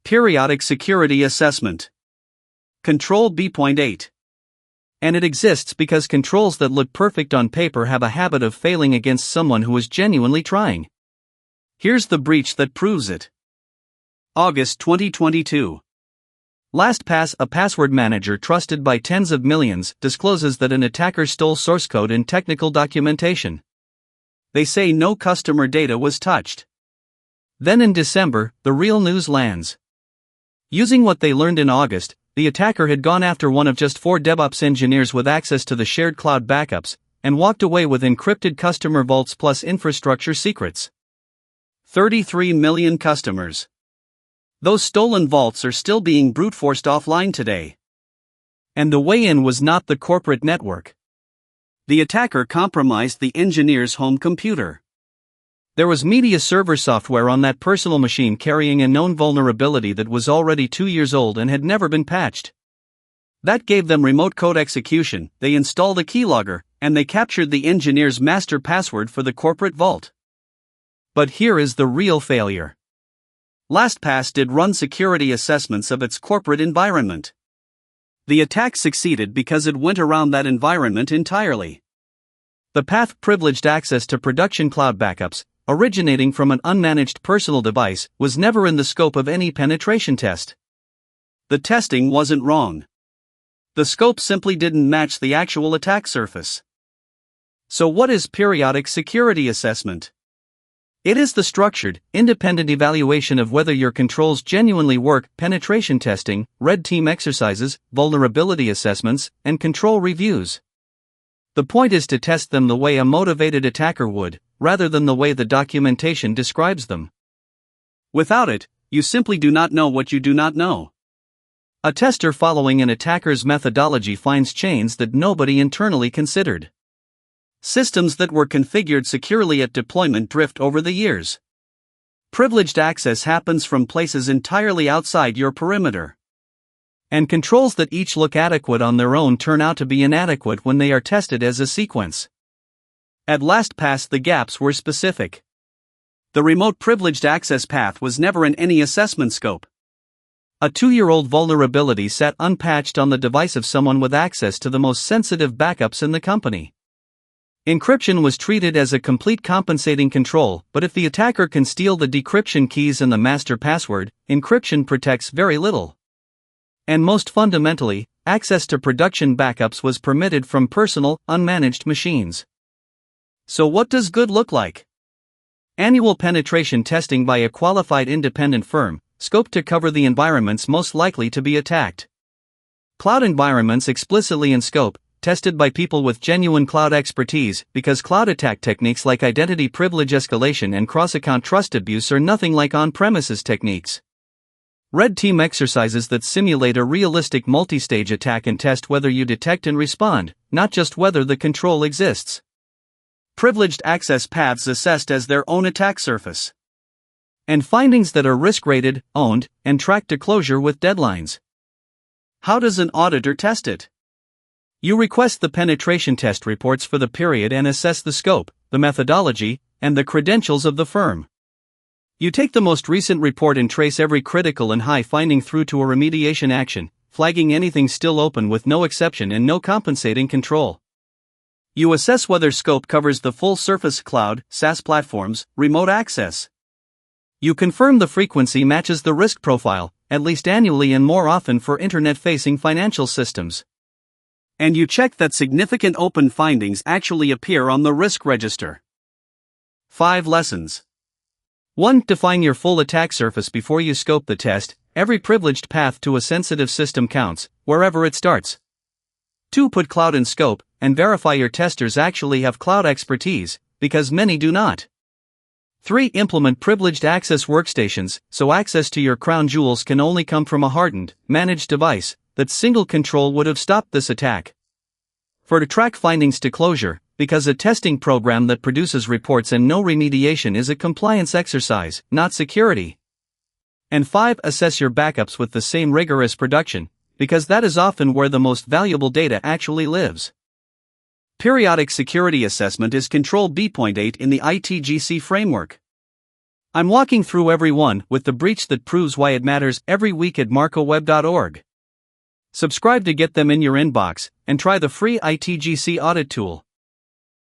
Periodic Security Assessment. Control B.8. And it exists because controls that look perfect on paper have a habit of failing against someone who is genuinely trying. Here's the breach that proves it. August 2022. LastPass, a password manager trusted by tens of millions, discloses that an attacker stole source code and technical documentation. They say no customer data was touched. Then in December, the real news lands. Using what they learned in August, the attacker had gone after one of just 4 DevOps engineers with access to the shared cloud backups, and walked away with encrypted customer vaults plus infrastructure secrets. 33 million customers. Those stolen vaults are still being brute-forced offline today. And the way in was not the corporate network. The attacker compromised the engineer's home computer. There was media server software on that personal machine carrying a known vulnerability that was already 2 years old and had never been patched. That gave them remote code execution. They installed a keylogger, and they captured the engineer's master password for the corporate vault. But here is the real failure. LastPass did run security assessments of its corporate environment. The attack succeeded because it went around that environment entirely. The path privileged access to production cloud backups, originating from an unmanaged personal device, was never in the scope of any penetration test. The testing wasn't wrong. The scope simply didn't match the actual attack surface. So what is periodic security assessment? It is the structured, independent evaluation of whether your controls genuinely work, penetration testing, red team exercises, vulnerability assessments, and control reviews. The point is to test them the way a motivated attacker would, rather than the way the documentation describes them. Without it, you simply do not know what you do not know. A tester following an attacker's methodology finds chains that nobody internally considered. Systems that were configured securely at deployment drift over the years. Privileged access happens from places entirely outside your perimeter. And controls that each look adequate on their own turn out to be inadequate when they are tested as a sequence. At LastPass, the gaps were specific. The remote privileged access path was never in any assessment scope. A 2-year-old vulnerability sat unpatched on the device of someone with access to the most sensitive backups in the company. Encryption was treated as a complete compensating control, but if the attacker can steal the decryption keys and the master password, encryption protects very little. And most fundamentally, access to production backups was permitted from personal, unmanaged machines. So what does good look like? Annual penetration testing by a qualified independent firm, scoped to cover the environments most likely to be attacked. Cloud environments explicitly in scope, tested by people with genuine cloud expertise, because cloud attack techniques like identity privilege escalation and cross-account trust abuse are nothing like on-premises techniques. Red team exercises that simulate a realistic multi-stage attack and test whether you detect and respond, not just whether the control exists. Privileged access paths assessed as their own attack surface. And findings that are risk-rated, owned, and tracked to closure with deadlines. How does an auditor test it? You request the penetration test reports for the period and assess the scope, the methodology, and the credentials of the firm. You take the most recent report and trace every critical and high finding through to a remediation action, flagging anything still open with no exception and no compensating control. You assess whether scope covers the full surface cloud, SaaS platforms, remote access. You confirm the frequency matches the risk profile, at least annually and more often for internet-facing financial systems. And you check that significant open findings actually appear on the risk register. 5 lessons. 1. Define your full attack surface before you scope the test. Every privileged path to a sensitive system counts, wherever it starts. 2. Put cloud in scope, and verify your testers actually have cloud expertise, because many do not. 3. Implement privileged access workstations, so access to your crown jewels can only come from a hardened, managed device. That single control would have stopped this attack. 4. To track findings to closure, because a testing program that produces reports and no remediation is a compliance exercise, not security. And 5. Assess your backups with the same rigor as production, because that is often where the most valuable data actually lives. Periodic security assessment is Control B.8 in the ITGC framework. I'm walking through every one with the breach that proves why it matters every week at marcoweb.org. Subscribe to get them in your inbox, and try the free ITGC audit tool.